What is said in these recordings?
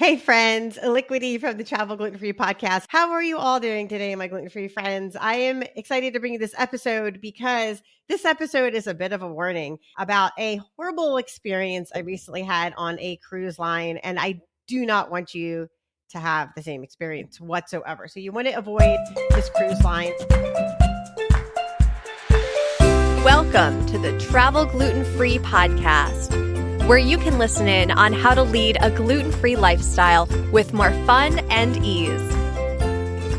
Hey friends, Liquidy from the Travel Gluten-Free podcast. How are you all doing today, my gluten-free friends? I am excited to bring you this episode because this episode is a bit of a warning about a horrible experience I recently had on a cruise line, and I do not want you to have the same experience whatsoever. So you want to avoid this cruise line. Welcome to the Travel Gluten-Free podcast, where you can listen in on how to lead a gluten-free lifestyle with more fun and ease.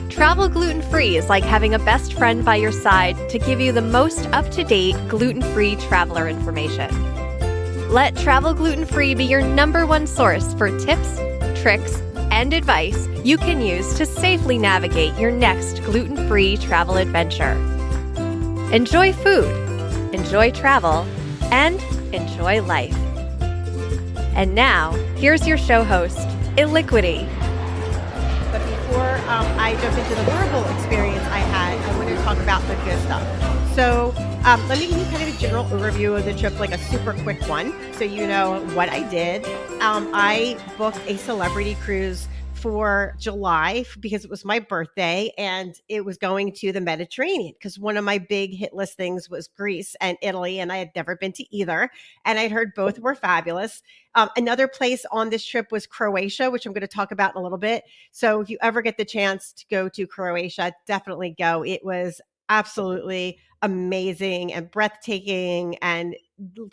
Travel gluten-free is like having a best friend by your side to give you the most up-to-date gluten-free traveler information. Let Travel Gluten-Free be your number one source for tips, tricks, and advice you can use to safely navigate your next gluten-free travel adventure. Enjoy food, enjoy travel, and enjoy life. And now, here's your show host, Illiquity. But before I jump into the horrible experience I had, I want to talk about the good stuff. So let me give you kind of a general overview of the trip, like a super quick one, so you know what I did. I booked a celebrity cruise for July because it was my birthday, and it was going to the Mediterranean because one of my big hit list things was Greece and Italy, and I had never been to either, and I'd heard both were fabulous. Another place on this trip was Croatia, which I'm going to talk about in a little bit. So if you ever get the chance to go to Croatia, definitely go. It was absolutely amazing and breathtaking and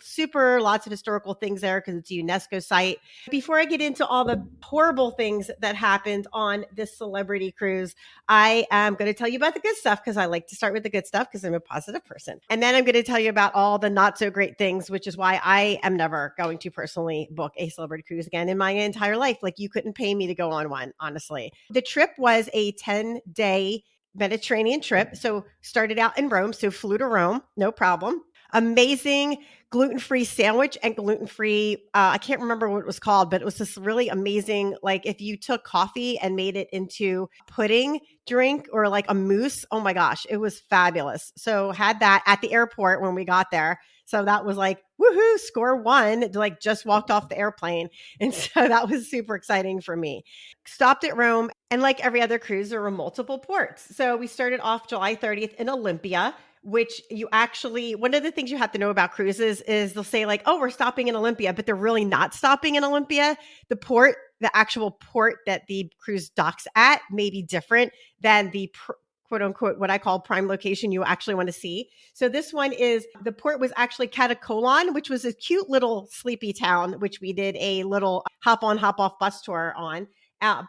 super lots of historical things there because it's a UNESCO site. Before I get into all the horrible things that happened on this celebrity cruise, I am going to tell you about the good stuff because I like to start with the good stuff because I'm a positive person. And then I'm going to tell you about all the not so great things, which is why I am never going to personally book a celebrity cruise again in my entire life. Like, you couldn't pay me to go on one, honestly. The trip was a 10-day Mediterranean trip. So started out in Rome. So flew to Rome, no problem. Amazing gluten-free sandwich and gluten-free, I can't remember what it was called, but it was this really amazing, like if you took coffee and made it into pudding drink or like a mousse, oh my gosh, it was fabulous. So had that at the airport when we got there. So that was like, woohoo, score one, like just walked off the airplane. And so that was super exciting for me. Stopped at Rome, and like every other cruise, there were multiple ports. So we started off July 30th in Olympia, which you actually, one of the things you have to know about cruises is they'll say like, oh, we're stopping in Olympia, but they're really not stopping in Olympia. The actual port that the cruise docks at may be different than the quote unquote, what I call prime location you actually want to see. So this one is, the port was actually Catacolon, which was a cute little sleepy town, which we did a little hop on, hop off bus tour on.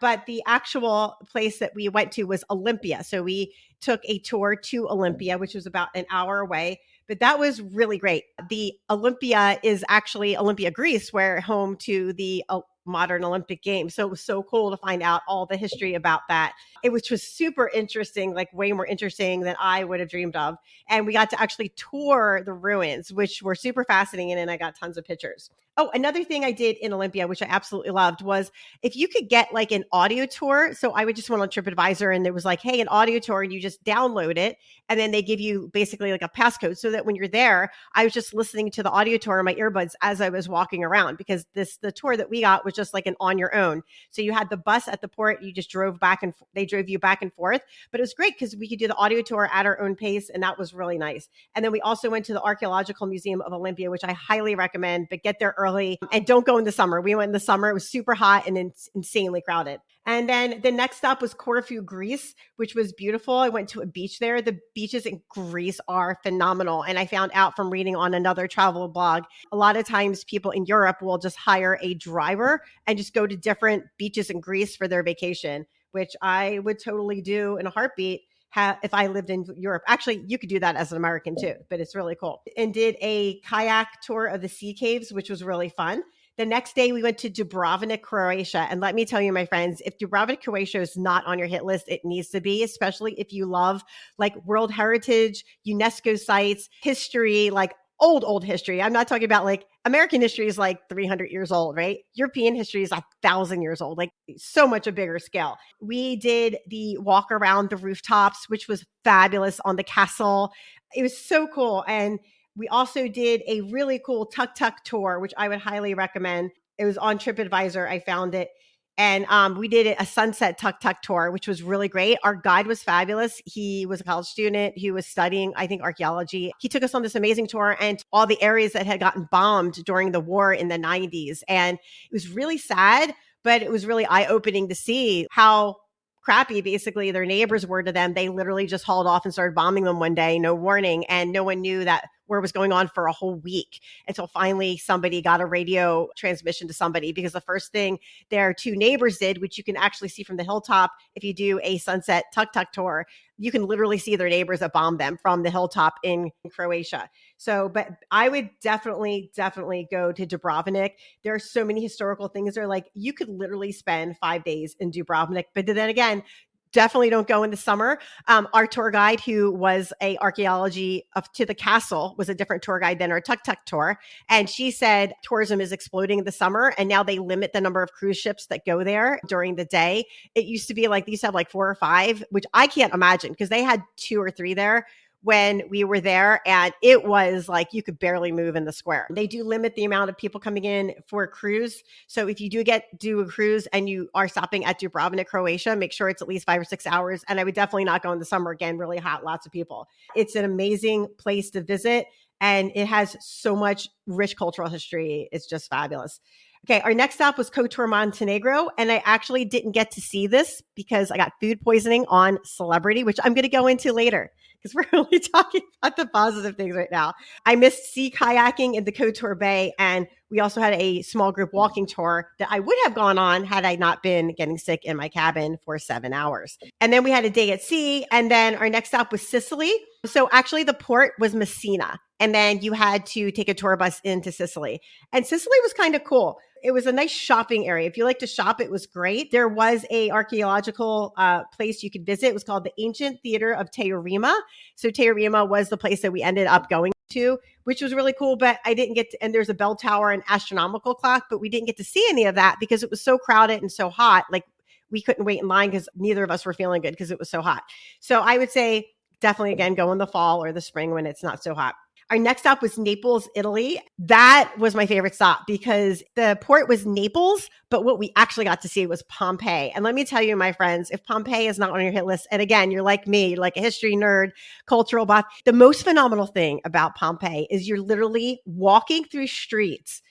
But the actual place that we went to was Olympia. So we took a tour to Olympia, which was about an hour away. But that was really great. The Olympia is actually Olympia, Greece, where home to the modern Olympic Games. So it was so cool to find out all the history about that. Which was super interesting, like way more interesting than I would have dreamed of. And we got to actually tour the ruins, which were super fascinating. And I got tons of pictures. Oh, another thing I did in Olympia, which I absolutely loved, was if you could get like an audio tour. So I would just went on TripAdvisor and it was like, hey, an audio tour, and you just download it. And then they give you basically like a passcode so that when you're there, I was just listening to the audio tour in my earbuds as I was walking around, because the tour that we got was just like an on your own. So you had the bus at the port, you just drove back and they drove you back and forth. But it was great because we could do the audio tour at our own pace. And that was really nice. And then we also went to the Archaeological Museum of Olympia, which I highly recommend, but get there early and don't go in the summer. We went in the summer. It was super hot and insanely crowded. And then the next stop was Corfu, Greece, which was beautiful. I went to a beach there. The beaches in Greece are phenomenal. And I found out from reading on another travel blog, a lot of times people in Europe will just hire a driver and just go to different beaches in Greece for their vacation, which I would totally do in a heartbeat if I lived in Europe. Actually, you could do that as an American too, but it's really cool. And did a kayak tour of the sea caves, which was really fun. The next day, we went to Dubrovnik, Croatia. And let me tell you, my friends, if Dubrovnik, Croatia is not on your hit list, it needs to be, especially if you love like World Heritage, UNESCO sites, history, like old history. I'm not talking about like American history is like 300 years old, right? European history is 1,000 years old, like so much a bigger scale. We did the walk around the rooftops, which was fabulous, on the castle. It was so cool. And we also did a really cool tuk-tuk tour, which I would highly recommend. It was on TripAdvisor. I found it. And we did a sunset tuk-tuk tour, which was really great. Our guide was fabulous. He was a college student who was studying, I think, archaeology. He took us on this amazing tour and all the areas that had gotten bombed during the war in the 90s. And it was really sad, but it was really eye-opening to see how crappy basically their neighbors were to them. They literally just hauled off and started bombing them one day, no warning. And no one knew that war was going on for a whole week until finally somebody got a radio transmission to somebody, because the first thing their two neighbors did, which you can actually see from the hilltop if you do a sunset tuk-tuk tour, you can literally see their neighbors that bombed them from the hilltop in Croatia. So, but I would definitely go to Dubrovnik. There are so many historical things there. Like you could literally spend 5 days in Dubrovnik, but then again, definitely don't go in the summer. Our tour guide, who was a archaeology to the castle, was a different tour guide than our tuk-tuk tour. And she said tourism is exploding in the summer. And now they limit the number of cruise ships that go there during the day. It used to be like, these have like 4 or 5, which I can't imagine because they had 2 or 3 there when we were there, and it was like you could barely move in the square. They do limit the amount of people coming in for a cruise. So if you do a cruise and you are stopping at Dubrovnik, Croatia, make sure it's at least 5 or 6 hours. And I would definitely not go in the summer. Again, really hot, lots of people. It's an amazing place to visit, and it has so much rich cultural history. It's just fabulous. Okay, our next stop was Kotor, Montenegro, and I actually didn't get to see this because I got food poisoning on Celebrity, which I'm going to go into later because we're only talking about the positive things right now. I missed sea kayaking in the Kotor Bay, and we also had a small group walking tour that I would have gone on had I not been getting sick in my cabin for 7 hours. And then we had a day at sea, and then our next stop was Sicily. So actually the port was Messina, and then you had to take a tour bus into Sicily. And Sicily was kind of cool. It was a nice shopping area. If you like to shop, it was great. There was a archaeological place you could visit. It was called the Ancient Theater of Teorema. So Teorema was the place that we ended up going to, which was really cool. But I didn't get to, and there's a bell tower and astronomical clock, but we didn't get to see any of that because it was so crowded and so hot. Like we couldn't wait in line because neither of us were feeling good because it was so hot. So I would say definitely, again, go in the fall or the spring when it's not so hot. Our next stop was Naples, Italy. That was my favorite stop because the port was Naples, but what we actually got to see was Pompeii. And let me tell you, my friends, if Pompeii is not on your hit list, and again, you're like me, you're like a history nerd, cultural buff, the most phenomenal thing about Pompeii is you're literally walking through streets.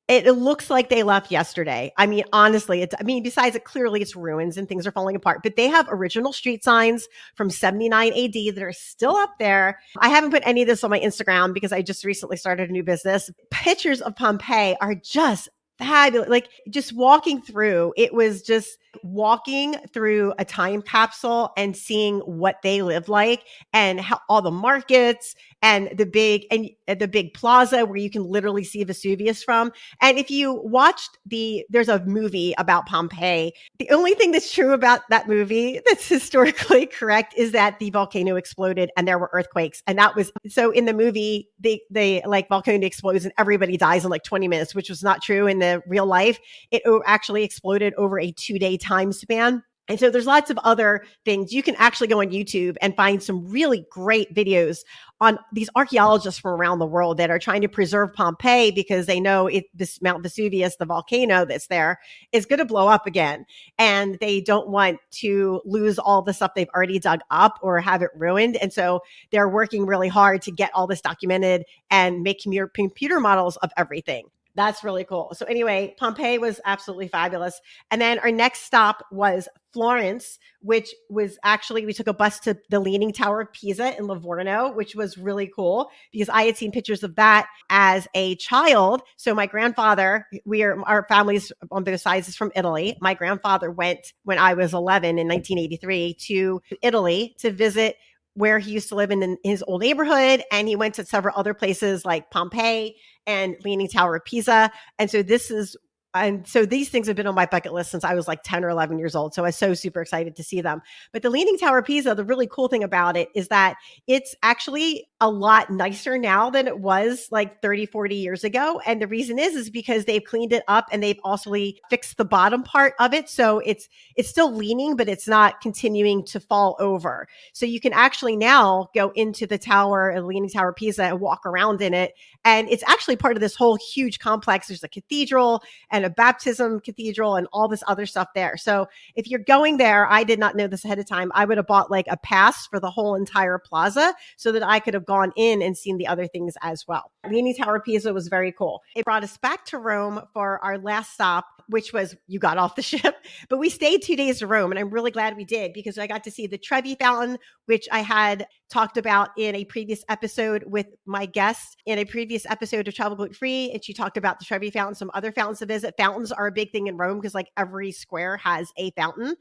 It looks like they left yesterday. I mean, honestly, besides it, clearly it's ruins and things are falling apart, but they have original street signs from 79 AD that are still up there. I haven't put any of this on my Instagram because I just recently started a new business. Pictures of Pompeii are just fabulous. Like just walking through, it was just walking through a time capsule and seeing what they lived like and how all the markets and the big plaza where you can literally see Vesuvius from. And if you watched there's a movie about Pompeii. The only thing that's true about that movie that's historically correct is that the volcano exploded and there were earthquakes. And that was, so in the movie, they like volcano explodes and everybody dies in like 20 minutes, which was not true in the real life. It actually exploded over a 2-day time span. And so there's lots of other things. You can actually go on YouTube and find some really great videos on these archaeologists from around the world that are trying to preserve Pompeii because they know this Mount Vesuvius, the volcano that's there, is going to blow up again. And they don't want to lose all the stuff they've already dug up or have it ruined. And so they're working really hard to get all this documented and make computer models of everything. That's really cool. So anyway, Pompeii was absolutely fabulous. And then our next stop was Florence, which was actually, we took a bus to the Leaning Tower of Pisa in Livorno, which was really cool because I had seen pictures of that as a child. So my grandfather, our families on both sides is from Italy. My grandfather went when I was 11 in 1983 to Italy to visit where he used to live in his old neighborhood. And he went to several other places like Pompeii and Leaning Tower of Pisa. And so these things have been on my bucket list since I was like 10 or 11 years old. So I was so super excited to see them. But the Leaning Tower of Pisa, the really cool thing about it is that it's actually a lot nicer now than it was like 30, 40 years ago. And the reason is because they've cleaned it up and they've also fixed the bottom part of it. So it's still leaning, but it's not continuing to fall over. So you can actually now go into the tower, Leaning Tower of Pisa, and walk around in it. And it's actually part of this whole huge complex. There's a cathedral and and a baptism cathedral and all this other stuff there. So if you're going there, I did not know this ahead of time. I would have bought like a pass for the whole entire plaza so that I could have gone in and seen the other things as well. Leaning Tower of Pisa was very cool. It brought us back to Rome for our last stop, which was you got off the ship, but we stayed 2 days in Rome. And I'm really glad we did because I got to see the Trevi Fountain, which I had talked about in a previous episode with my guest in a previous episode of Travel Gluten-Free. And she talked about the Trevi Fountain, some other fountains to visit. Fountains are a big thing in Rome because like every square has a fountain,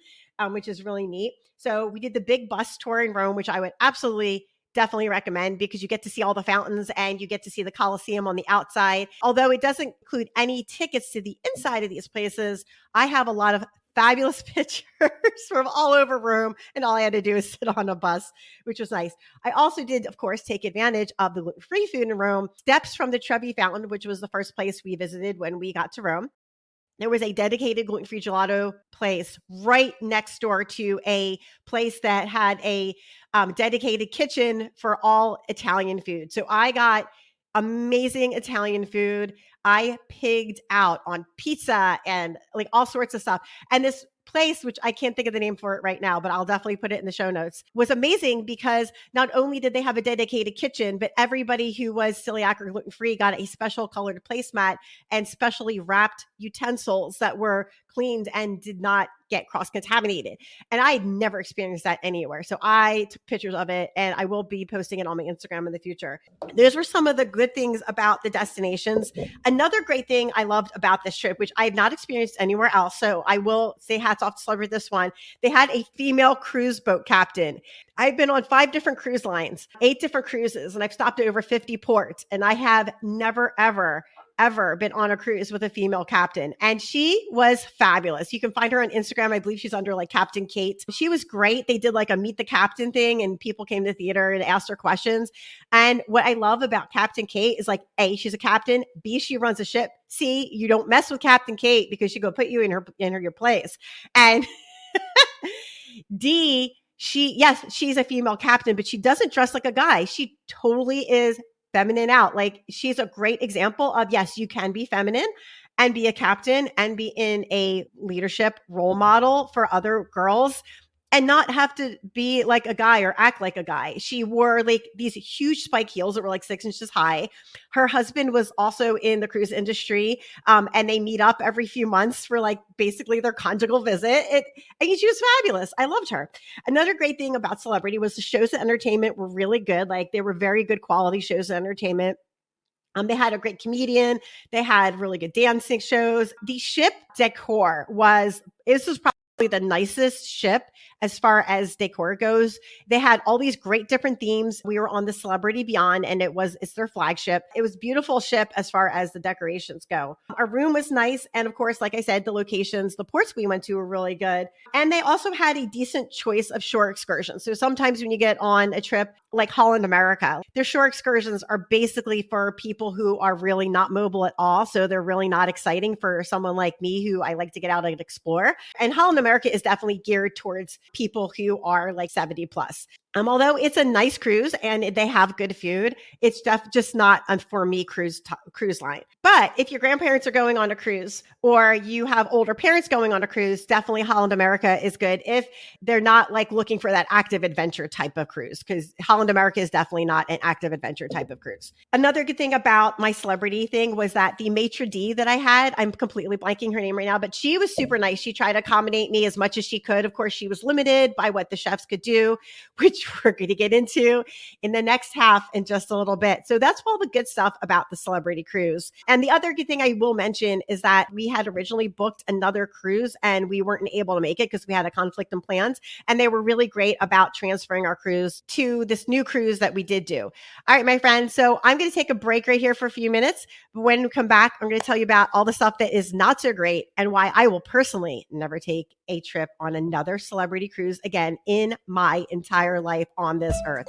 which is really neat. So we did the big bus tour in Rome, which I would absolutely definitely recommend because you get to see all the fountains and you get to see the Colosseum on the outside. Although it doesn't include any tickets to the inside of these places, I have a lot of fabulous pictures from all over Rome, and all I had to do is sit on a bus, which was nice. I also did, of course, take advantage of the gluten-free food in Rome. Steps from the Trevi Fountain, which was the first place we visited when we got to Rome. There was a dedicated gluten-free gelato place right next door to a place that had a dedicated kitchen for all Italian food. So I got amazing Italian food. I pigged out on pizza and like all sorts of stuff. And this place, which I can't think of the name for it right now, but I'll definitely put it in the show notes, was amazing because not only did they have a dedicated kitchen, but everybody who was celiac or gluten-free got a special colored placemat and specially wrapped utensils that were cleaned and did not get cross-contaminated. And I had never experienced that anywhere. So I took pictures of it and I will be posting it on my Instagram in the future. Those were some of the good things about the destinations. Another great thing I loved about this trip, which I have not experienced anywhere else, so I will say hats off to celebrate this one. They had a female cruise boat captain. I've been on 5 different cruise lines, 8 different cruises, and I've stopped at over 50 ports. And I have never, ever been on a cruise with a female captain. And she was fabulous. You can find her on Instagram. I believe she's under like Captain Kate. She was great. They did like a meet the captain thing and people came to the theater and asked her questions. And what I love about Captain Kate is like, A, she's a captain. B, she runs a ship. C, you don't mess with Captain Kate because she go put you in your place. And D, she's a female captain, but she doesn't dress like a guy. She totally is feminine out. Like she's a great example of, yes, you can be feminine and be a captain and be in a leadership role model for other girls and not have to be like a guy or act like a guy. She wore like these huge spike heels that were like 6 inches high. Her husband was also in the cruise industry, and they meet up every few months for like basically their conjugal visit. I mean, she was fabulous. I loved her. Another great thing about Celebrity was the shows and entertainment were really good. Like they were very good quality shows and entertainment. They had a great comedian. They had really good dancing shows. The ship decor was probably the nicest ship as far as decor goes. They had all these great different themes. We were on the Celebrity Beyond and it's their flagship. It was a beautiful ship as far as the decorations go. Our room was nice. And of course, like I said, the locations, the ports we went to were really good. And they also had a decent choice of shore excursions. So sometimes when you get on a trip like Holland America, their shore excursions are basically for people who are really not mobile at all. So they're really not exciting for someone like me who I like to get out and explore. And Holland America is definitely geared towards people who are like 70 plus. Although it's a nice cruise and they have good food, it's just not a for me cruise line. But if your grandparents are going on a cruise or you have older parents going on a cruise, definitely Holland America is good if they're not like looking for that active adventure type of cruise, because Holland America is definitely not an active adventure type of cruise. Another good thing about my Celebrity thing was that the maitre d' that I had, I'm completely blanking her name right now, but she was super nice. She tried to accommodate me as much as she could. Of course, she was limited by what the chefs could do, which we're going to get into in the next half in just a little bit. So that's all the good stuff about the Celebrity cruise. And the other good thing I will mention is that we had originally booked another cruise and we weren't able to make it because we had a conflict in plans. And they were really great about transferring our cruise to this new cruise that we did do. All right, my friends. So I'm going to take a break right here for a few minutes. But when we come back, I'm going to tell you about all the stuff that is not so great and why I will personally never take a trip on another Celebrity cruise again in my entire life on this earth.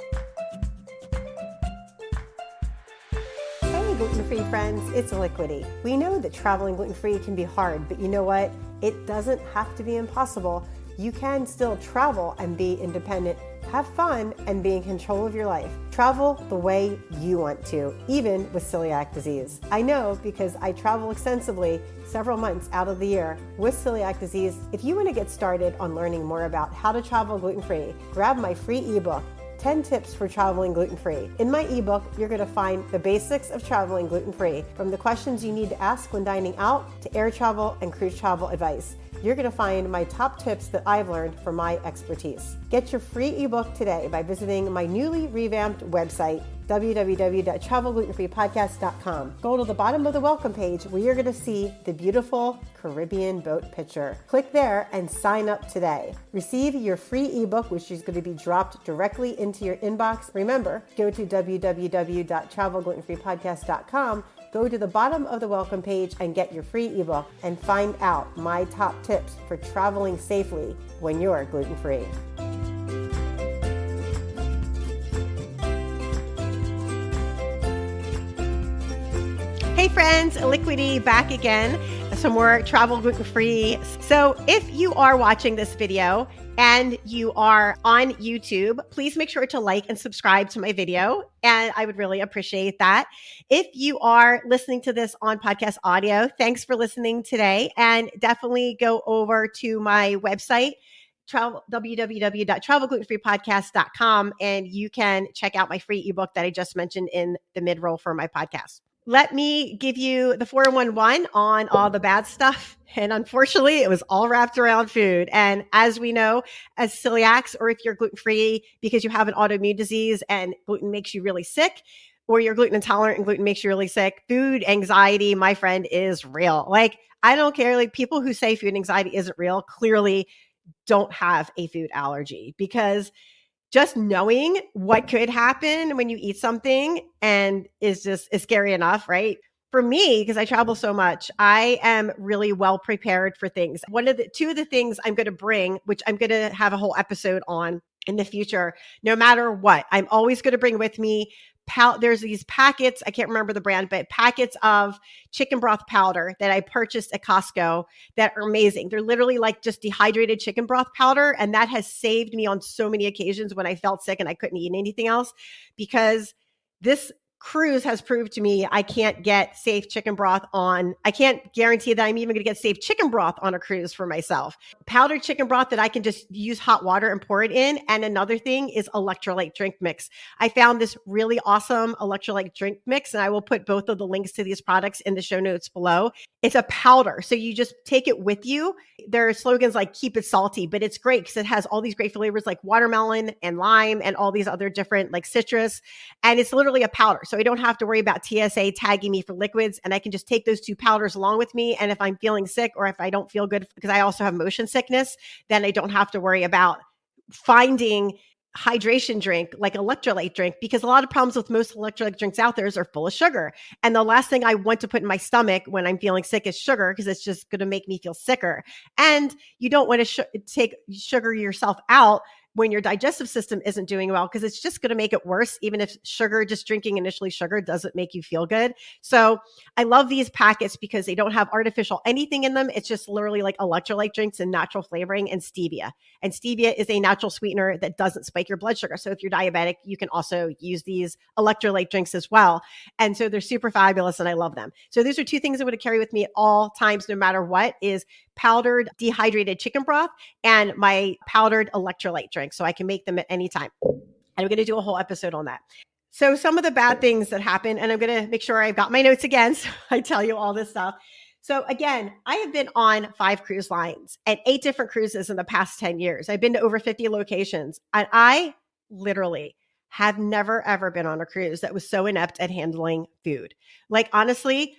Hey, gluten-free friends, it's Liquidy. We know that traveling gluten-free can be hard, but you know what? It doesn't have to be impossible. You can still travel and be independent, have fun, and be in control of your life. Travel the way you want to, even with celiac disease. I know because I travel extensively several months out of the year with celiac disease. If you want to get started on learning more about how to travel gluten-free, grab my free ebook, 10 Tips for Traveling Gluten-Free. In my ebook, you're going to find the basics of traveling gluten-free, from the questions you need to ask when dining out to air travel and cruise travel advice. You're going to find my top tips that I've learned from my expertise. Get your free ebook today by visiting my newly revamped website, www.travelglutenfreepodcast.com. Go to the bottom of the welcome page where you're going to see the beautiful Caribbean boat picture. Click there and sign up today. Receive your free ebook, which is going to be dropped directly into your inbox. Remember, go to www.travelglutenfreepodcast.com. Go to the bottom of the welcome page and get your free ebook and find out my top tips for traveling safely when you're gluten-free. Hey friends, Liquidy back again. Some more travel gluten-free. So if you are watching this video and you are on YouTube, please make sure to like and subscribe to my video. And I would really appreciate that. If you are listening to this on podcast audio, thanks for listening today. And definitely go over to my website, www.travelglutenfreepodcast.com, and you can check out my free ebook that I just mentioned in the mid-roll for my podcast. Let me give you the 411 on all the bad stuff. And unfortunately, it was all wrapped around food. And as we know, as celiacs, or if you're gluten-free because you have an autoimmune disease and gluten makes you really sick, or you're gluten intolerant and gluten makes you really sick, food anxiety, my friend, is real. Like, I don't care. Like, people who say food anxiety isn't real clearly don't have a food allergy, because just knowing what could happen when you eat something and is scary enough, right? For me, because I travel so much, I am really well prepared for things. Two of the things I'm going to bring, which I'm going to have a whole episode on in the future, no matter what, I'm always going to bring with me. There's these packets, I can't remember the brand, but packets of chicken broth powder that I purchased at Costco that are amazing. They're literally like just dehydrated chicken broth powder. And that has saved me on so many occasions when I felt sick and I couldn't eat anything else, because this cruise has proved to me I can't get safe chicken broth I can't guarantee that I'm even going to get safe chicken broth on a cruise for myself. Powdered chicken broth that I can just use hot water and pour it in. And another thing is electrolyte drink mix. I found this really awesome electrolyte drink mix, and I will put both of the links to these products in the show notes below. It's a powder, so you just take it with you. There are slogans like keep it salty, but it's great because it has all these great flavors like watermelon and lime and all these other different like citrus. And it's literally a powder. So I don't have to worry about TSA tagging me for liquids, and I can just take those two powders along with me. And if I'm feeling sick, or if I don't feel good, because I also have motion sickness, then I don't have to worry about finding hydration drink like electrolyte drink, because a lot of problems with most electrolyte drinks out there are full of sugar. And the last thing I want to put in my stomach when I'm feeling sick is sugar, because it's just going to make me feel sicker. And you don't want to take sugar yourself out when your digestive system isn't doing well, because it's just going to make it worse, even if just drinking initially sugar doesn't make you feel good. So I love these packets because they don't have artificial anything in them. It's just literally like electrolyte drinks and natural flavoring and stevia. And stevia is a natural sweetener that doesn't spike your blood sugar. So if you're diabetic, you can also use these electrolyte drinks as well. And so they're super fabulous and I love them. So those are two things I'm going to carry with me at all times, no matter what, is powdered dehydrated chicken broth and my powdered electrolyte drink, so I can make them at any time. And I'm going to do a whole episode on that. So some of the bad things that happen, and I'm going to make sure I've got my notes again, so I tell you all this stuff. So again, I have been on 5 cruise lines and 8 different cruises in the past 10 years. I've been to over 50 locations, and I literally have never, ever been on a cruise that was so inept at handling food. Like, honestly,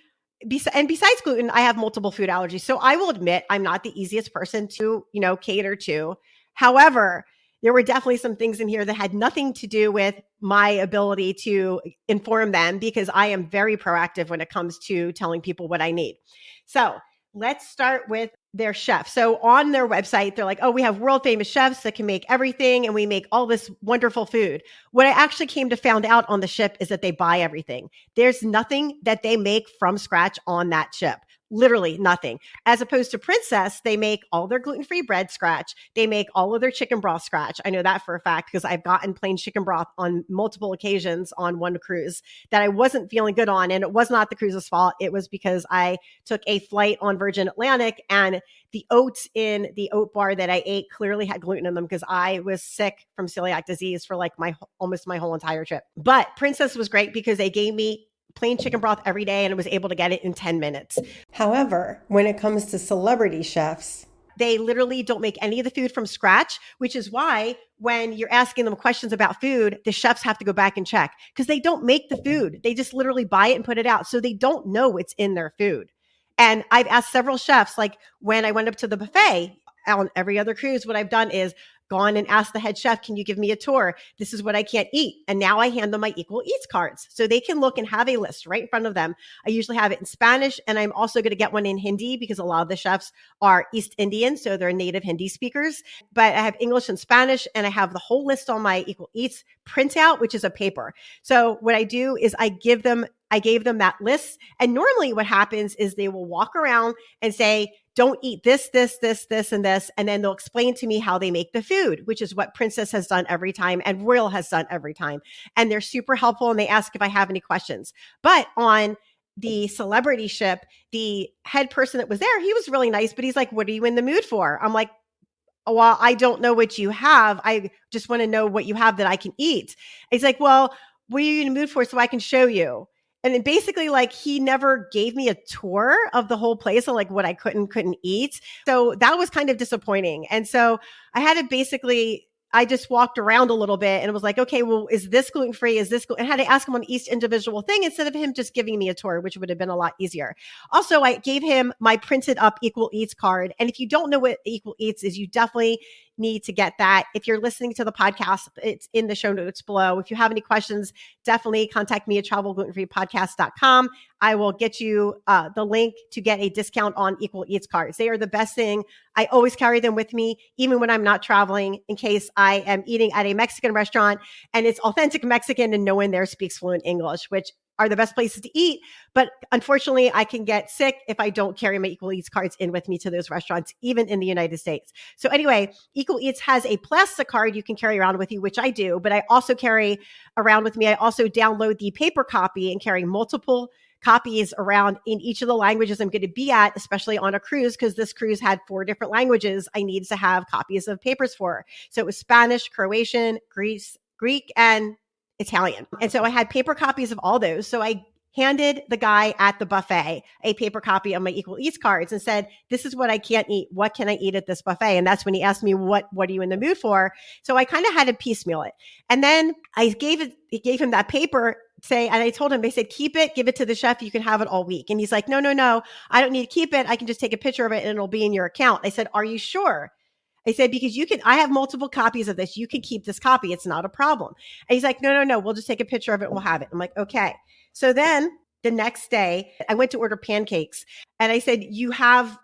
and besides gluten, I have multiple food allergies. So I will admit I'm not the easiest person to, cater to. However, there were definitely some things in here that had nothing to do with my ability to inform them, because I am very proactive when it comes to telling people what I need. So let's start with their chef. So on their website, they're like, oh, we have world famous chefs that can make everything and we make all this wonderful food. What I actually came to found out on the ship is that they buy everything. There's nothing that they make from scratch on that ship. literally nothing. As opposed to Princess, they make all their gluten-free bread scratch. They make all of their chicken broth scratch. I know that for a fact because I've gotten plain chicken broth on multiple occasions on one cruise that I wasn't feeling good on. And it was not the cruise's fault. It was because I took a flight on Virgin Atlantic and the oats in the oat bar that I ate clearly had gluten in them because I was sick from celiac disease for like almost my whole entire trip. But Princess was great because they gave me plain chicken broth every day and I was able to get it in 10 minutes. However, when it comes to celebrity chefs, they literally don't make any of the food from scratch, which is why when you're asking them questions about food, the chefs have to go back and check because they don't make the food. They just literally buy it and put it out. So they don't know what's in their food. And I've asked several chefs, like when I went up to the buffet on every other cruise, what I've done is gone and asked the head chef, can you give me a tour? This is what I can't eat. And now I hand them my Equal Eats cards so they can look and have a list right in front of them. I usually have it in Spanish, and I'm also going to get one in Hindi because a lot of the chefs are East Indian, so they're native Hindi speakers. But I have English and Spanish, and I have the whole list on my Equal Eats printout, which is a paper. So what I do is I gave them that list. And normally what happens is they will walk around and say, don't eat this, this, this, this, and this. And then they'll explain to me how they make the food, which is what Princess has done every time and Royal has done every time. And they're super helpful and they ask if I have any questions. But on the celebrity ship, the head person that was there, he was really nice, but he's like, what are you in the mood for? I'm like, well, I don't know what you have. I just want to know what you have that I can eat. He's like, well, what are you in the mood for so I can show you? And then basically like he never gave me a tour of the whole place and like what I couldn't eat. So that was kind of disappointing. And so I had to I just walked around a little bit and it was like, okay, well, is this gluten-free? Is this and I had to ask him on each individual thing instead of him just giving me a tour, which would have been a lot easier. Also, I gave him my printed up Equal Eats card. And if you don't know what Equal Eats is, you definitely need to get that. If you're listening to the podcast, it's in the show notes below. If you have any questions, definitely contact me at travelglutenfreepodcast.com. I will get you the link to get a discount on Equal Eats cards. They are the best thing. I always carry them with me, even when I'm not traveling, in case I am eating at a Mexican restaurant and it's authentic Mexican and no one there speaks fluent English, which are the best places to eat. But unfortunately, I can get sick if I don't carry my Equal Eats cards in with me to those restaurants, even in the United States. So anyway, Equal Eats has a plastic card you can carry around with you, which I do, but I also carry around with me. I also download the paper copy and carry multiple copies around in each of the languages I'm going to be at, especially on a cruise, because this cruise had 4 different languages I needed to have copies of papers for. So it was Spanish, Croatian, Greek, and Italian. And so I had paper copies of all those. So I handed the guy at the buffet a paper copy of my Equal Eats cards and said, this is what I can't eat. What can I eat at this buffet? And that's when he asked me, what are you in the mood for? So I kind of had to piecemeal it. And then I gave him that paper and I told him, they said, keep it, give it to the chef. You can have it all week. And he's like, no, I don't need to keep it. I can just take a picture of it and it'll be in your account. I said, are you sure? I said, because I have multiple copies of this. You can keep this copy. It's not a problem. And he's like, no. We'll just take a picture of it and we'll have it. I'm like, okay. So then the next day I went to order pancakes and I said, do you have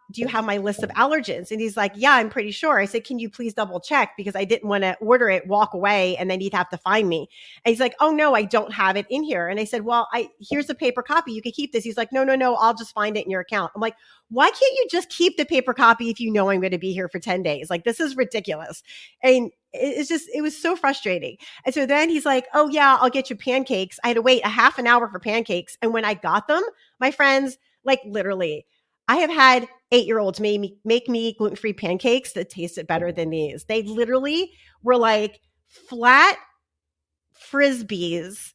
my list of allergens? And he's like, yeah, I'm pretty sure. I said, can you please double check? Because I didn't want to order it, walk away, and then he'd have to find me. And he's like, oh no, I don't have it in here. And I said, well, here's a paper copy. You can keep this. He's like, no, I'll just find it in your account. I'm like, why can't you just keep the paper copy if you know I'm going to be here for 10 days? Like, this is ridiculous. And it was so frustrating. And so then he's like, oh yeah, I'll get you pancakes. I had to wait a half an hour for pancakes. And when I got them, my friends, like literally, I have had 8-year-olds make me gluten-free pancakes that tasted better than these. They literally were like flat Frisbees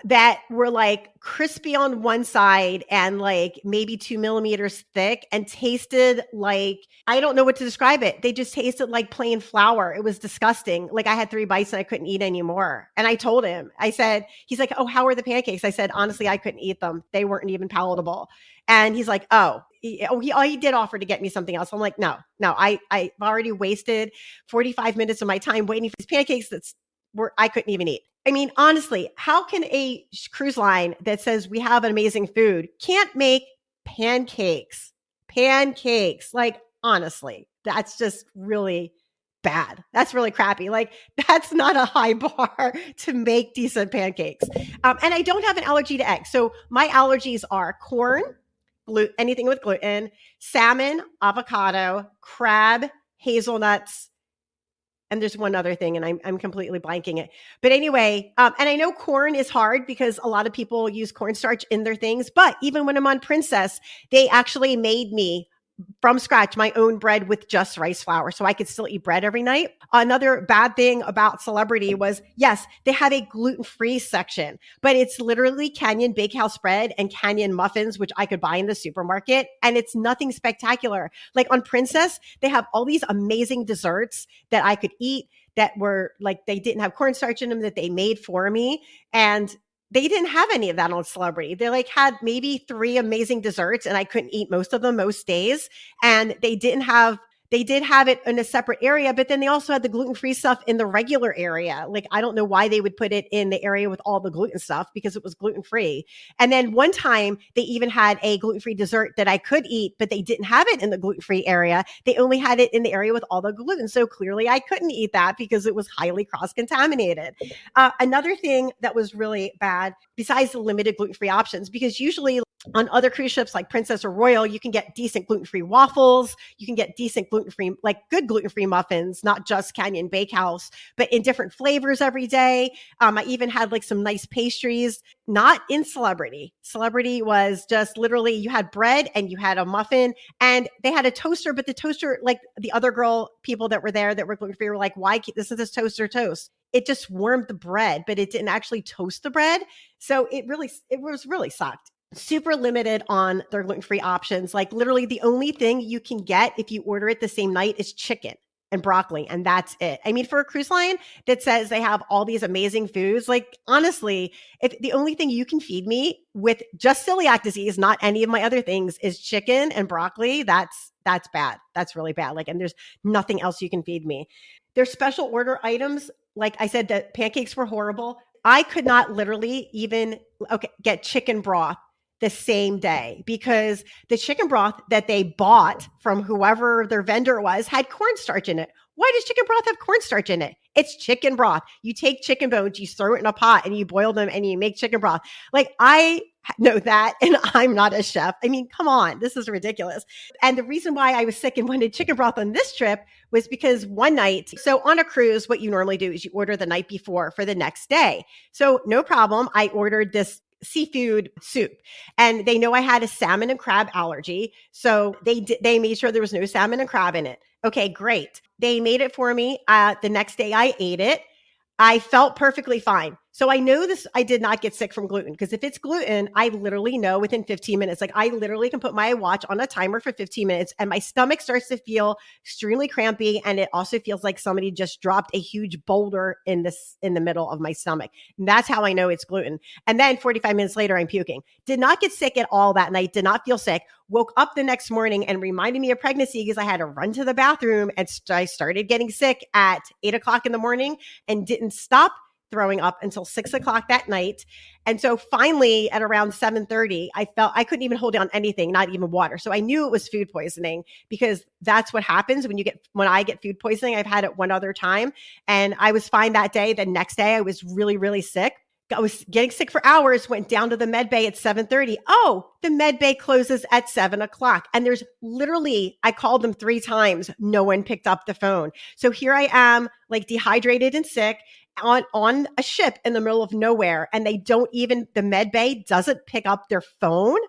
that were like crispy on one side and like maybe 2 millimeters thick and tasted like, I don't know what to describe it. They just tasted like plain flour. It was disgusting. Like I had 3 bites and I couldn't eat anymore. And I told him, he's like, oh, how are the pancakes? I said, honestly, I couldn't eat them. They weren't even palatable. And he's like, he did offer to get me something else. I'm like, no, I've already wasted 45 minutes of my time waiting for these pancakes I couldn't even eat. I mean, honestly, how can a cruise line that says we have an amazing food can't make pancakes? Like, honestly, that's just really bad. That's really crappy. Like, that's not a high bar to make decent pancakes. And I don't have an allergy to eggs. So my allergies are corn, anything with gluten, salmon, avocado, crab, hazelnuts, and there's one other thing, and I'm completely blanking it. But anyway, and I know corn is hard because a lot of people use cornstarch in their things. But even when I'm on Princess, they actually made me from scratch my own bread with just rice flour, so I could still eat bread every night. Another bad thing about Celebrity was, yes, they have a gluten-free section, but it's literally Canyon Bakehouse bread and Canyon muffins, which I could buy in the supermarket, and it's nothing spectacular. Like on Princess, they have all these amazing desserts that I could eat that were like, they didn't have cornstarch in them, that they made for me. And they didn't have any of that on Celebrity. They like had maybe 3 amazing desserts, and I couldn't eat most of them most days. And they did have it in a separate area, but then they also had the gluten-free stuff in the regular area. Like, I don't know why they would put it in the area with all the gluten stuff, because it was gluten-free. And then one time they even had a gluten-free dessert that I could eat, but they didn't have it in the gluten-free area. They only had it in the area with all the gluten. So clearly I couldn't eat that because it was highly cross-contaminated. Another thing that was really bad, besides the limited gluten-free options, because usually on other cruise ships like Princess or Royal, you can get decent gluten-free waffles. You can get decent gluten-free, like good gluten-free muffins, not just Canyon Bakehouse, but in different flavors every day. I even had like some nice pastries, not in Celebrity. Celebrity was just literally, you had bread and you had a muffin, and they had a toaster, but the toaster, like the other people that were there that were gluten-free were like, why keep this toaster toast? It just warmed the bread, but it didn't actually toast the bread. So it was really sucked. Super limited on their gluten-free options. Like literally the only thing you can get if you order it the same night is chicken and broccoli, and that's it. I mean, for a cruise line that says they have all these amazing foods, like honestly, if the only thing you can feed me with just celiac disease, not any of my other things, is chicken and broccoli, that's bad. That's really bad. Like, and there's nothing else you can feed me. There's special order items. Like I said, the pancakes were horrible. I could not literally even get chicken broth the same day, because the chicken broth that they bought from whoever their vendor was had cornstarch in it. Why does chicken broth have cornstarch in it? It's chicken broth. You take chicken bones, you throw it in a pot, and you boil them, and you make chicken broth. Like, I know that, and I'm not a chef. I mean, come on, this is ridiculous. And the reason why I was sick and wanted chicken broth on this trip was because one night, so on a cruise, what you normally do is you order the night before for the next day. So no problem. I ordered this seafood soup, and they know I had a salmon and crab allergy. So they made sure there was no salmon and crab in it. Okay, great. They made it for me. The next day I ate it. I felt perfectly fine. So I know this, I did not get sick from gluten, because if it's gluten, I literally know within 15 minutes. Like, I literally can put my watch on a timer for 15 minutes and my stomach starts to feel extremely crampy. And it also feels like somebody just dropped a huge boulder in the middle of my stomach. And that's how I know it's gluten. And then 45 minutes later, I'm puking. Did not get sick at all that night. Did not feel sick. Woke up the next morning and reminded me of pregnancy, because I had to run to the bathroom, and I started getting sick at 8:00 in the morning and didn't stop throwing up until 6:00 that night. And so finally at around 7:30, I felt I couldn't even hold down anything, not even water. So I knew it was food poisoning, because that's what happens when I get food poisoning. I've had it one other time, and I was fine that day. The next day I was really, really sick. I was getting sick for hours, went down to the med bay at 7:30. Oh, the med bay closes at 7:00. And there's literally, I called them 3 times. No one picked up the phone. So here I am, like dehydrated and sick on a ship in the middle of nowhere. And the med bay doesn't pick up their phone.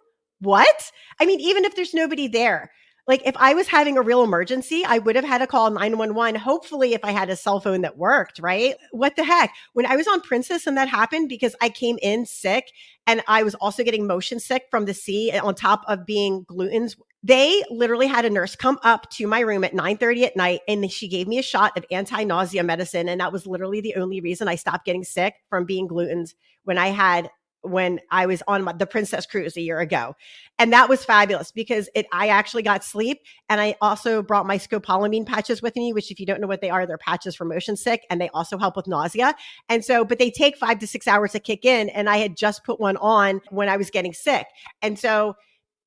What? I mean, even if there's nobody there, like if I was having a real emergency, I would have had to call 911. Hopefully if I had a cell phone that worked, right? What the heck? When I was on Princess and that happened, because I came in sick and I was also getting motion sick from the sea on top of being glutens, they literally had a nurse come up to my room at 9:30 at night, and she gave me a shot of anti-nausea medicine. And that was literally the only reason I stopped getting sick from being glutens when I was on the Princess cruise a year ago. And that was fabulous, because I actually got sleep. And I also brought my scopolamine patches with me, which if you don't know what they are, they're patches for motion sick, and they also help with nausea. And so, but they take 5 to 6 hours to kick in. And I had just put one on when I was getting sick. And so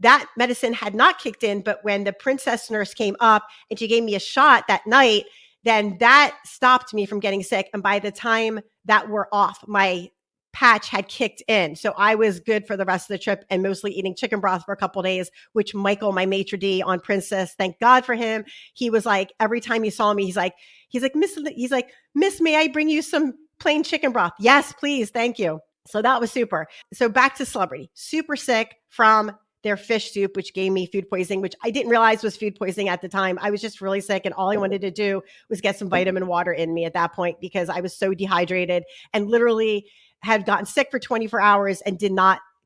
that medicine had not kicked in, but when the Princess nurse came up and she gave me a shot that night, then that stopped me from getting sick. And by the time that wore off, my patch had kicked in. So I was good for the rest of the trip and mostly eating chicken broth for a couple of days, which Michael, my maitre d' on Princess, thank God for him. He was like, every time he saw me, he's like, Miss, may I bring you some plain chicken broth? Yes, please. Thank you. So that was super. So back to Celebrity, super sick from their fish soup, which gave me food poisoning, which I didn't realize was food poisoning at the time. I was just really sick. And all I wanted to do was get some vitamin water in me at that point because I was so dehydrated and literally had gotten sick for 24 hours and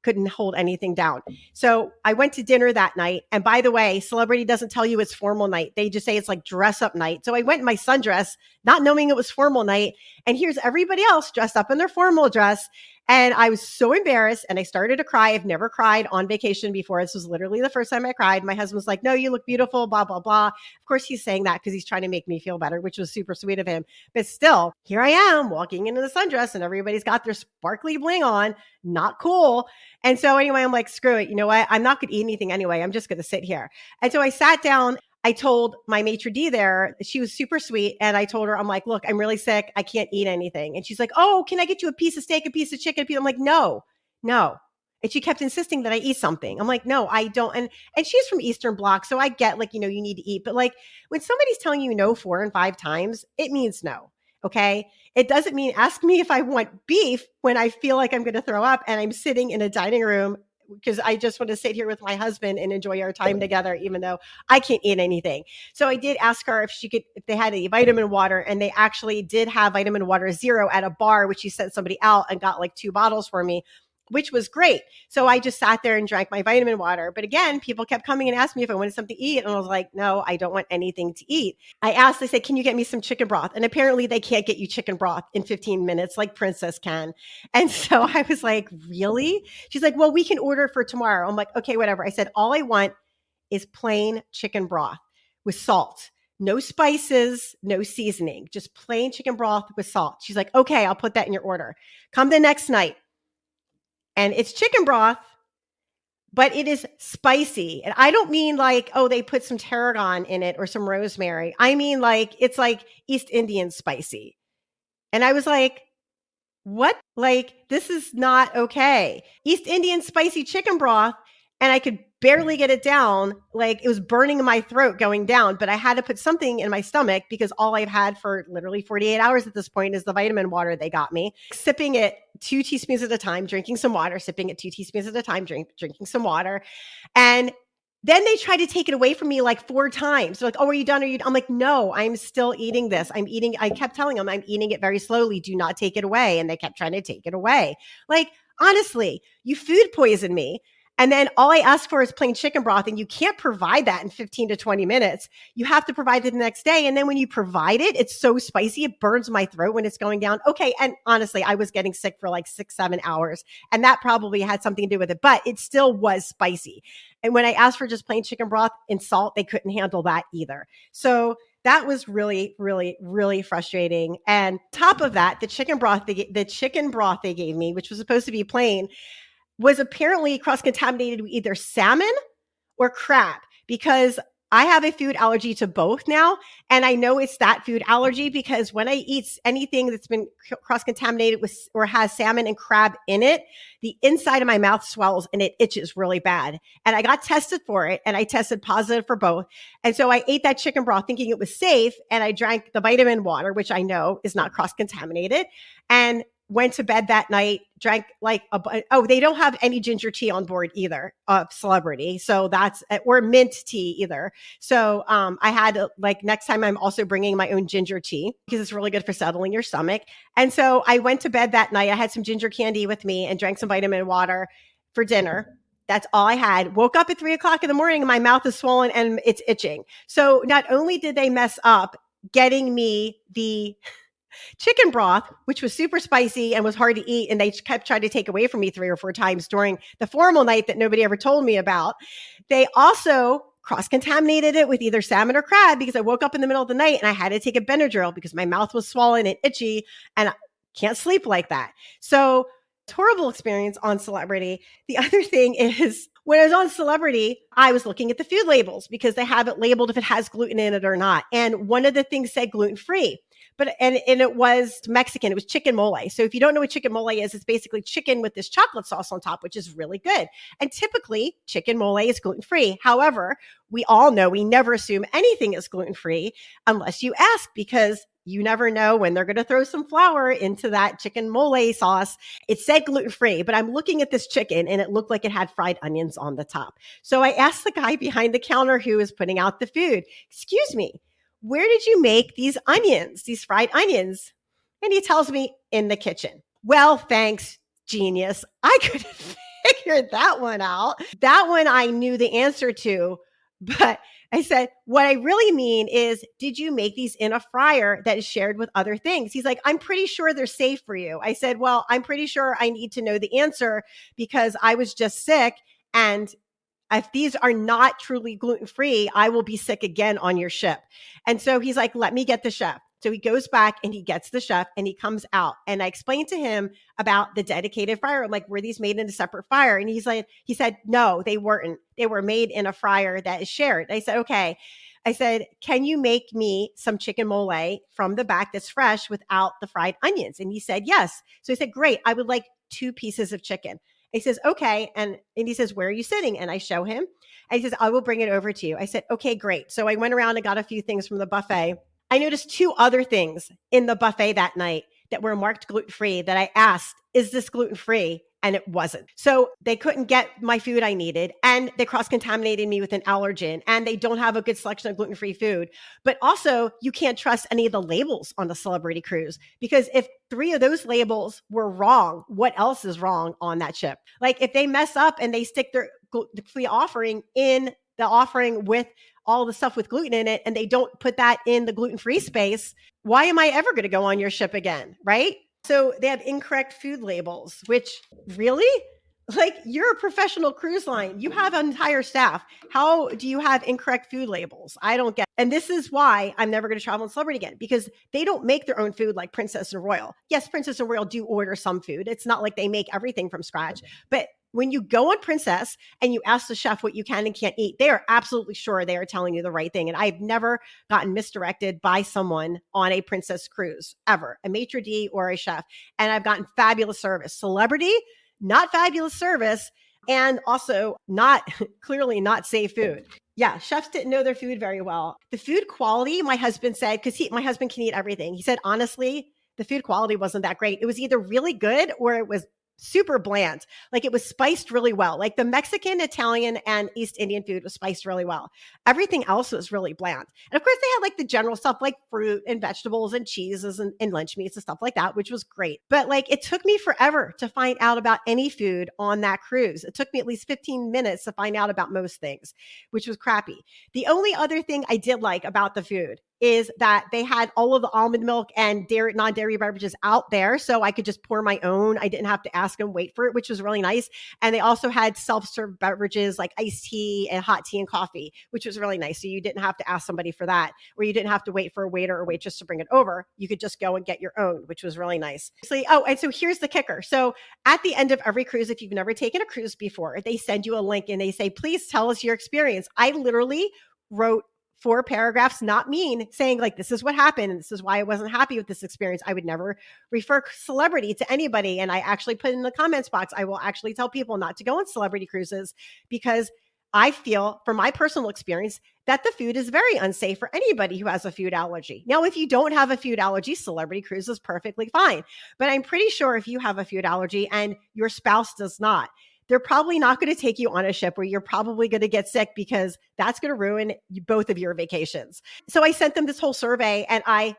couldn't hold anything down. So I went to dinner that night. And by the way, Celebrity doesn't tell you it's formal night. They just say it's like dress up night. So I went in my sundress, not knowing it was formal night. And here's everybody else dressed up in their formal dress. And I was so embarrassed and I started to cry. I've never cried on vacation before. This was literally the first time I cried. My husband was like, no, you look beautiful, blah, blah, blah. Of course, he's saying that because he's trying to make me feel better, which was super sweet of him. But still, here I am walking into the sundress and everybody's got their sparkly bling on. Not cool. And so anyway, I'm like, screw it. You know what? I'm not going to eat anything anyway. I'm just going to sit here. And so I sat down. I told my maitre d' there, she was super sweet. And I told her, I'm like, look, I'm really sick. I can't eat anything. And she's like, oh, can I get you a piece of steak, a piece of chicken? I'm like, no. And she kept insisting that I eat something. I'm like, no, I don't. And she's from Eastern Bloc. So I get like, you need to eat. But like when somebody's telling you no 4 and 5 times, it means no. Okay. It doesn't mean ask me if I want beef when I feel like I'm going to throw up and I'm sitting in a dining room because I just want to sit here with my husband and enjoy our time together, even though I can't eat anything. So I did ask her if they had any vitamin water, and they actually did have vitamin water zero at a bar, which she sent somebody out and got like 2 bottles for me, which was great. So I just sat there and drank my vitamin water. But again, people kept coming and asking me if I wanted something to eat. And I was like, no, I don't want anything to eat. I said, can you get me some chicken broth? And apparently they can't get you chicken broth in 15 minutes like Princess can. And so I was like, really? She's like, well, we can order for tomorrow. I'm like, okay, whatever. I said, all I want is plain chicken broth with salt. No spices, no seasoning, just plain chicken broth with salt. She's like, okay, I'll put that in your order. Come the next night. And it's chicken broth, but it is spicy. And I don't mean like, oh, they put some tarragon in it or some rosemary. I mean like, it's like East Indian spicy. And I was like, what? Like, this is not okay. East Indian spicy chicken broth. And I could barely get it down. Like it was burning in my throat going down, but I had to put something in my stomach because all I've had for literally 48 hours at this point is the vitamin water they got me. Sipping it 2 teaspoons at a time, drinking some water, sipping it 2 teaspoons at a time, drinking some water. And then they tried to take it away from me like 4 times. They're like, oh, are you done? I'm like, no, I'm still eating this. I kept telling them I'm eating it very slowly. Do not take it away. And they kept trying to take it away. Like, honestly, you food poisoned me. And then all I asked for is plain chicken broth, and you can't provide that in 15 to 20 minutes. You have to provide it the next day. And then when you provide it, it's so spicy, it burns my throat when it's going down. Okay. And honestly, I was getting sick for like 6-7 hours, and that probably had something to do with it, but it still was spicy. And when I asked for just plain chicken broth and salt, they couldn't handle that either. So that was really, really, really frustrating. And top of that, the chicken broth they gave me, which was supposed to be plain, was apparently cross-contaminated with either salmon or crab, because I have a food allergy to both now. And I know it's that food allergy because when I eat anything that's been cross-contaminated with or has salmon and crab in it, the inside of my mouth swells and it itches really bad. And I got tested for it and I tested positive for both. And so I ate that chicken broth thinking it was safe. And I drank the vitamin water, which I know is not cross-contaminated, and went to bed that night, drank like they don't have any ginger tea on board either of Celebrity. So or mint tea either. So I had like next time I'm also bringing my own ginger tea because it's really good for settling your stomach. And so I went to bed that night. I had some ginger candy with me and drank some vitamin water for dinner. That's all I had. Woke up at 3:00 in the morning and my mouth is swollen and it's itching. So not only did they mess up getting me the chicken broth, which was super spicy and was hard to eat, and they kept trying to take away from me 3 or 4 times during the formal night that nobody ever told me about. They also cross-contaminated it with either salmon or crab because I woke up in the middle of the night and I had to take a Benadryl because my mouth was swollen and itchy and I can't sleep like that. So horrible experience on Celebrity. The other thing is when I was on Celebrity, I was looking at the food labels because they have it labeled if it has gluten in it or not. And one of the things said gluten-free. and it was Mexican. It was chicken mole. So if you don't know what chicken mole is, it's basically chicken with this chocolate sauce on top, which is really good. And typically chicken mole is gluten-free. However, we all know we never assume anything is gluten-free unless you ask, because you never know when they're going to throw some flour into that chicken mole sauce. It said gluten-free, but I'm looking at this chicken and it looked like it had fried onions on the top. So I asked the guy behind the counter who was putting out the food, "Excuse me, where did you make these onions, these fried onions?" And he tells me, "In the kitchen." Well, thanks, genius. I could have figured that one out. That one I knew the answer to, but I said, "What I really mean is, did you make these in a fryer that is shared with other things?" He's like, "I'm pretty sure they're safe for you." I said, "Well, I'm pretty sure I need to know the answer because I was just sick. And if these are not truly gluten-free, I will be sick again on your ship." And so he's like, "Let me get the chef." So he goes back and he gets the chef and he comes out, and I explained to him about the dedicated fryer. I'm like, "Were these made in a separate fryer?" And he said, "No, they weren't. They were made in a fryer that is shared." I said, "Okay." I said, "Can you make me some chicken mole from the back that's fresh without the fried onions?" And he said, "Yes." So I said, "Great. I would like 2 pieces of chicken." He says, "Okay." And he says, "Where are you sitting?" And I show him, and he says, "I will bring it over to you." I said, "Okay, great." So I went around and got a few things from the buffet. I noticed 2 other things in the buffet that night that were marked gluten-free that I asked, "Is this gluten-free?" And it wasn't. So they couldn't get my food I needed, and they cross-contaminated me with an allergen, and they don't have a good selection of gluten-free food. But also, you can't trust any of the labels on the Celebrity Cruise, because if 3 of those labels were wrong, what else is wrong on that ship? Like if they mess up and they stick their gluten-free offering in the offering with all the stuff with gluten in it, and they don't put that in the gluten-free space, why am I ever going to go on your ship again? Right? So they have incorrect food labels, which really, like, you're a professional cruise line. You have an entire staff. How do you have incorrect food labels? I don't get. And this is why I'm never going to travel on Celebrity again, because they don't make their own food like Princess and Royal. Yes, Princess and Royal do order some food. It's not like they make everything from scratch, but when you go on Princess and you ask the chef what you can and can't eat, they are absolutely sure they are telling you the right thing. And I've never gotten misdirected by someone on a Princess cruise ever, a maitre d' or a chef. And I've gotten fabulous service. Celebrity, not fabulous service, and also not clearly not safe food. Yeah, chefs didn't know their food very well. The food quality, my husband said, because my husband can eat everything. He said, honestly, the food quality wasn't that great. It was either really good or it was super bland. Like it was spiced really well. Like the Mexican, Italian, and East Indian food was spiced really well. Everything else was really bland. And of course they had like the general stuff like fruit and vegetables and cheeses and lunch meats and stuff like that, which was great. But like it took me forever to find out about any food on that cruise. It took me at least 15 minutes to find out about most things, which was crappy. The only other thing I did like about the food is that they had all of the almond milk and dairy, non-dairy beverages out there. So I could just pour my own. I didn't have to ask them, wait for it, which was really nice. And they also had self-serve beverages like iced tea and hot tea and coffee, which was really nice. So you didn't have to ask somebody for that, or you didn't have to wait for a waiter or waitress to bring it over. You could just go and get your own, which was really nice. Oh, and so here's the kicker. So at the end of every cruise, if you've never taken a cruise before, they send you a link and they say, please tell us your experience. I literally wrote 4 paragraphs, not mean, saying like, this is what happened. And this is why I wasn't happy with this experience. I would never refer Celebrity to anybody. And I actually put in the comments box, I will actually tell people not to go on Celebrity cruises because I feel from my personal experience that the food is very unsafe for anybody who has a food allergy. Now, if you don't have a food allergy, Celebrity cruise is perfectly fine. But I'm pretty sure if you have a food allergy and your spouse does not, they're probably not going to take you on a ship where you're probably going to get sick because that's going to ruin both of your vacations. So I sent them this whole survey and I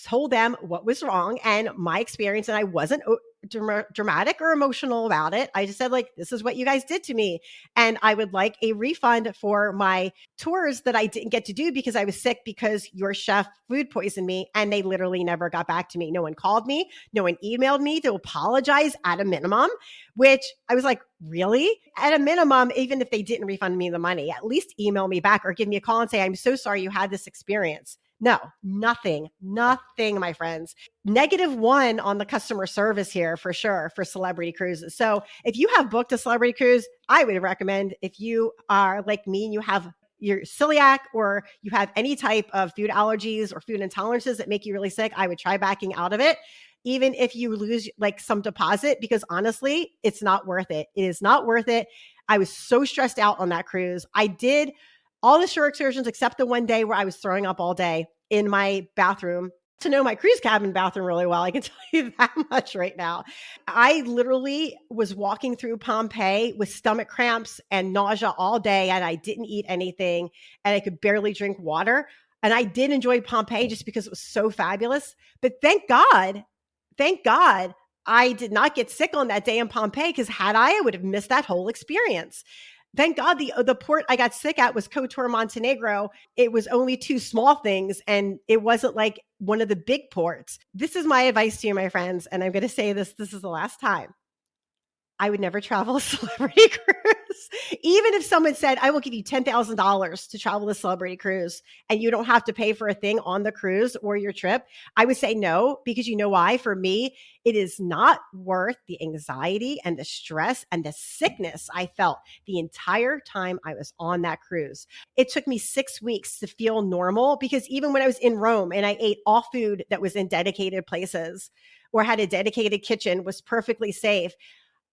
told them what was wrong and my experience. And I wasn't dramatic or emotional about it. I just said like, this is what you guys did to me. And I would like a refund for my tours that I didn't get to do because I was sick because your chef food poisoned me. And they literally never got back to me. No one called me. No one emailed me to apologize at a minimum, which I was like, really? At a minimum, even if they didn't refund me the money, at least email me back or give me a call and say, I'm so sorry you had this experience. No, nothing, my friends. -1 on the customer service here for sure for Celebrity cruises. So if you have booked a Celebrity cruise, I would recommend if you are like me and you have you're celiac or you have any type of food allergies or food intolerances that make you really sick, I would try backing out of it. Even if you lose like some deposit, because honestly, it's not worth it. It is not worth it. I was so stressed out on that cruise. I did all the shore excursions except the one day where I was throwing up all day in my bathroom. To know my cruise cabin bathroom really well, I can tell you that much right now. I literally was walking through Pompeii with stomach cramps and nausea all day, and I didn't eat anything, and I could barely drink water. And I did enjoy Pompeii just because it was so fabulous. But thank God, I did not get sick on that day in Pompeii, because had I would have missed that whole experience. Thank God the port I got sick at was Kotor, Montenegro. It was only two small things, and it wasn't like one of the big ports. This is my advice to you, my friends, and I'm going to say this is the last time. I would never travel a celebrity cruise. Even if someone said, I will give you $10,000 to travel a celebrity cruise and you don't have to pay for a thing on the cruise or your trip, I would say no, because you know why? For me, it is not worth the anxiety and the stress and the sickness I felt the entire time I was on that cruise. It took me 6 weeks to feel normal, because even when I was in Rome and I ate all food that was in dedicated places or had a dedicated kitchen, was perfectly safe,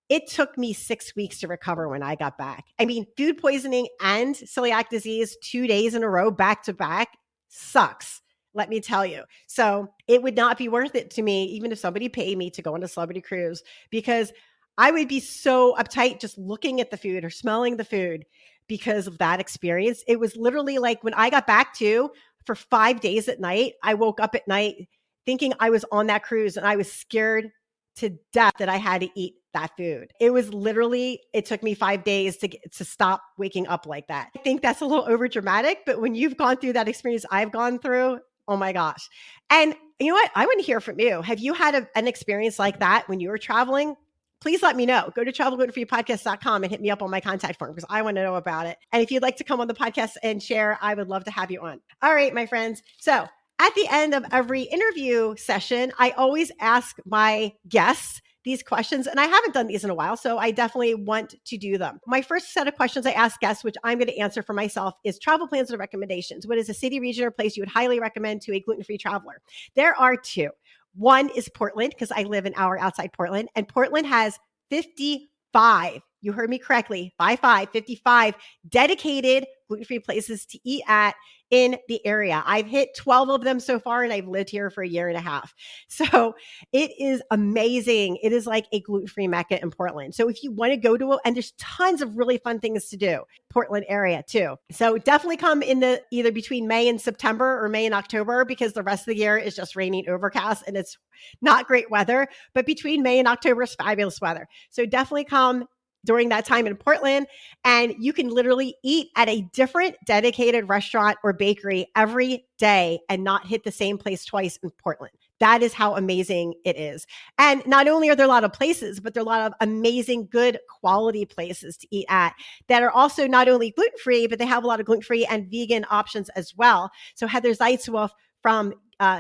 it took me 6 weeks to recover when I got back. I mean, food poisoning and celiac disease 2 days in a row, back to back, sucks, let me tell you. So it would not be worth it to me, even if somebody paid me to go on a celebrity cruise, because I would be so uptight just looking at the food or smelling the food because of that experience. It was literally like when I got back to, for 5 days at night, I woke up at night thinking I was on that cruise, and I was scared to death that I had to eat that food. It was literally, it took me 5 days to stop waking up like that. I think that's a little over dramatic, but when you've gone through that experience I've gone through, oh my gosh. And you know what? I want to hear from you. Have you had an experience like that when you were traveling? Please let me know. Go to travelgluttenfreepodcast.com and hit me up on my contact form, because I want to know about it. And if you'd like to come on the podcast and share, I would love to have you on. All right, my friends. So at the end of every interview session, I always ask my guests these questions, and I haven't done these in a while, so I definitely want to do them. My first set of questions I ask guests, which I'm going to answer for myself, is travel plans and recommendations. What is a city, region, or place you would highly recommend to a gluten-free traveler? There are two. One is Portland, because I live an hour outside Portland, and Portland has 55, you heard me correctly, 55 dedicated gluten-free places to eat at in the area. I've hit 12 of them so far, and I've lived here for a year and a half. So it is amazing. It is like a gluten-free mecca in Portland. So if you want to go to it, and there's tons of really fun things to do, Portland area too. So definitely come in the either between May and September or May and October, because the rest of the year is just raining overcast and it's not great weather. But between May and October is fabulous weather. So definitely come during that time in Portland, and you can literally eat at a different dedicated restaurant or bakery every day and not hit the same place twice in Portland. That is how amazing it is. And not only are there a lot of places, but there are a lot of amazing, good quality places to eat at that are also not only gluten-free, but they have a lot of gluten-free and vegan options as well. So Heather Zeitzwolf from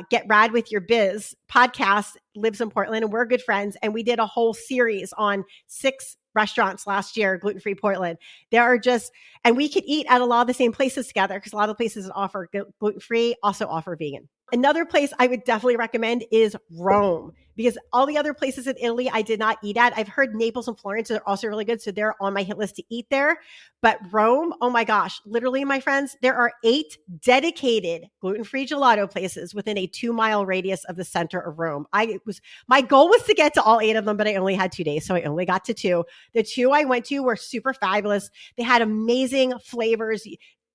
Get Rad With Your Biz podcast lives in Portland, and we're good friends. And we did a whole series on 6 restaurants last year, gluten-free Portland. There are just, and we could eat at a lot of the same places together, because a lot of places that offer gluten-free also offer vegan. Another place I would definitely recommend is Rome, because all the other places in Italy I did not eat at. I've heard Naples and Florence are also really good, so they're on my hit list to eat there. But Rome, oh my gosh, literally, my friends, there are 8 dedicated gluten-free gelato places within a 2-mile radius of the center of Rome. My goal was to get to all 8 of them, but I only had 2 days, so I only got to 2. The 2 I went to were super fabulous. They had amazing flavors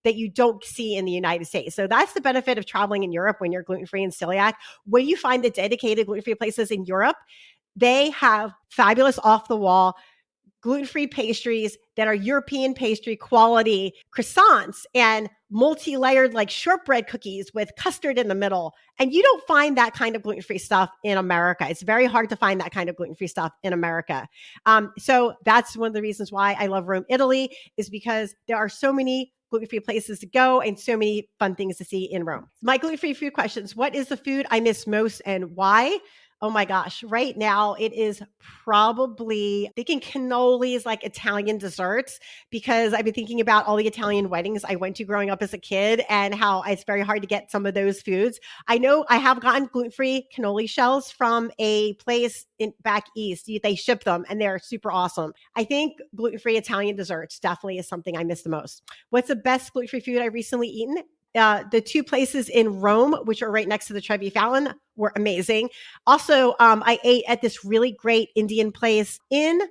that you don't see in the United States. So that's the benefit of traveling in Europe when you're gluten-free and celiac. When you find the dedicated gluten-free places in Europe, they have fabulous off-the-wall gluten-free pastries that are European pastry quality croissants and multi-layered like shortbread cookies with custard in the middle. And you don't find that kind of gluten-free stuff in America. It's very hard to find that kind of gluten-free stuff in America. So that's one of the reasons why I love Rome, Italy, is because there are so many gluten-free places to go and so many fun things to see in Rome. My gluten-free food questions. What is the food I miss most and why? Oh my gosh. Right now it is probably thinking cannolis like Italian desserts because I've been thinking about all the Italian weddings I went to growing up as a kid and how it's very hard to get some of those foods. I know I have gotten gluten-free cannoli shells from a place back east. They ship them and they're super awesome. I think gluten-free Italian desserts definitely is something I miss the most. What's the best gluten-free food I've recently eaten? The two places in Rome, which are right next to the Trevi Fountain, were amazing. Also, I ate at this really great Indian place in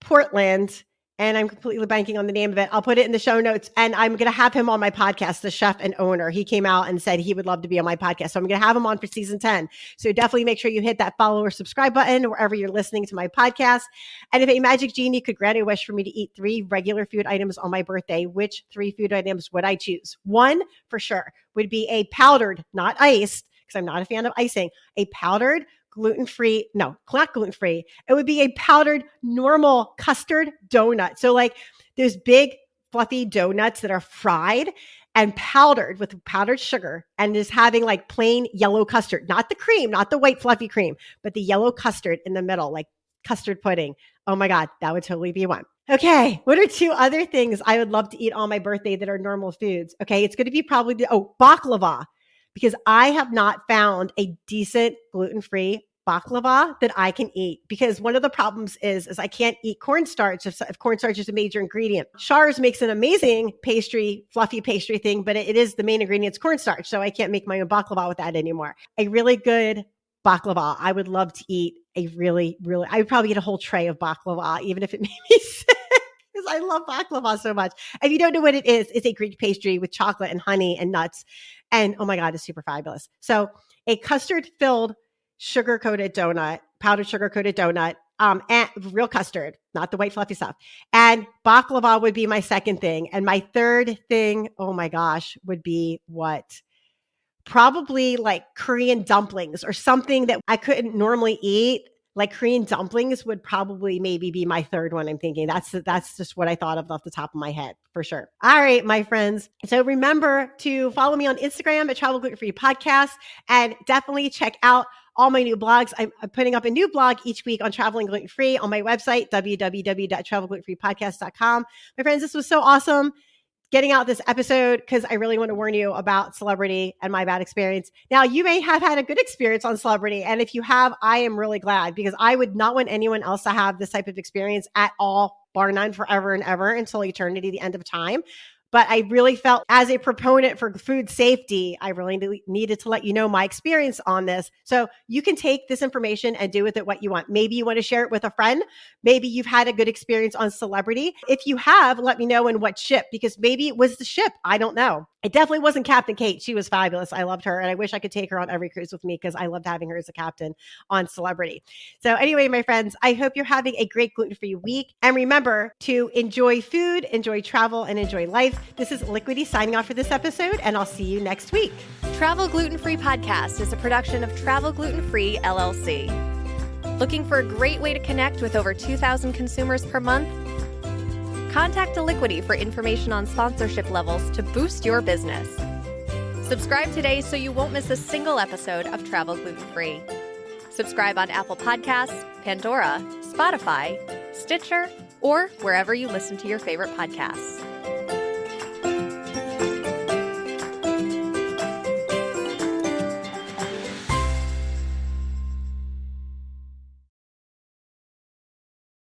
Portland, and I'm completely blanking on the name of it. I'll put it in the show notes, and I'm going to have him on my podcast, the chef and owner. He came out and said he would love to be on my podcast, so I'm going to have him on for season 10. So definitely make sure you hit that follow or subscribe button wherever you're listening to my podcast. And if a magic genie could grant a wish for me to eat 3 regular food items on my birthday, which 3 food items would I choose? One for sure would be a powdered, not iced, because I'm not a fan of icing, a powdered gluten-free, no, not gluten-free. It would be a powdered normal custard donut. So like those big fluffy donuts that are fried and powdered with powdered sugar and just having like plain yellow custard, not the cream, not the white fluffy cream, but the yellow custard in the middle, like custard pudding. Oh my God, that would totally be one. Okay, what are 2 other things I would love to eat on my birthday that are normal foods? Okay, it's going to be probably, baklava. Because I have not found a decent gluten-free baklava that I can eat. Because one of the problems is I can't eat cornstarch if cornstarch is a major ingredient. Char's makes an amazing pastry, fluffy pastry thing, but it is the main ingredient's cornstarch. So I can't make my own baklava with that anymore. A really good baklava, I would love to eat I would probably eat a whole tray of baklava, even if it made me sick. Because I love baklava so much. If you don't know what it is, it's a Greek pastry with chocolate and honey and nuts. And oh my God, it's super fabulous. So a custard-filled sugar-coated donut, powdered sugar-coated donut, and real custard, not the white fluffy stuff. And baklava would be my second thing. And my third thing, oh my gosh, would be what? Probably like Korean dumplings or something that I couldn't normally eat. Like Korean dumplings would probably maybe be my third one. I'm thinking that's just what I thought of off the top of my head for sure. All right, my friends. So remember to follow me on Instagram at Travel Gluten Free Podcast and definitely check out all my new blogs. I'm putting up a new blog each week on traveling gluten free on my website, www.travelglutenfreepodcast.com. My friends, this was so awesome getting out this episode because I really want to warn you about celebrity and my bad experience. Now, you may have had a good experience on celebrity. And if you have, I am really glad because I would not want anyone else to have this type of experience at all, bar none, forever and ever until eternity, the end of time. But I really felt as a proponent for food safety, I really needed to let you know my experience on this. So you can take this information and do with it what you want. Maybe you want to share it with a friend. Maybe you've had a good experience on celebrity. If you have, let me know in what ship, because maybe it was the ship. I don't know. It definitely wasn't Captain Kate. She was fabulous. I loved her. And I wish I could take her on every cruise with me because I loved having her as a captain on Celebrity. So anyway, my friends, I hope you're having a great gluten-free week. And remember to enjoy food, enjoy travel, and enjoy life. This is Liquidy signing off for this episode, and I'll see you next week. Travel Gluten-Free Podcast is a production of Travel Gluten-Free, LLC. Looking for a great way to connect with over 2,000 consumers per month? Contact Liquidy for information on sponsorship levels to boost your business. Subscribe today so you won't miss a single episode of Travel Gluten-Free. Subscribe on Apple Podcasts, Pandora, Spotify, Stitcher, or wherever you listen to your favorite podcasts.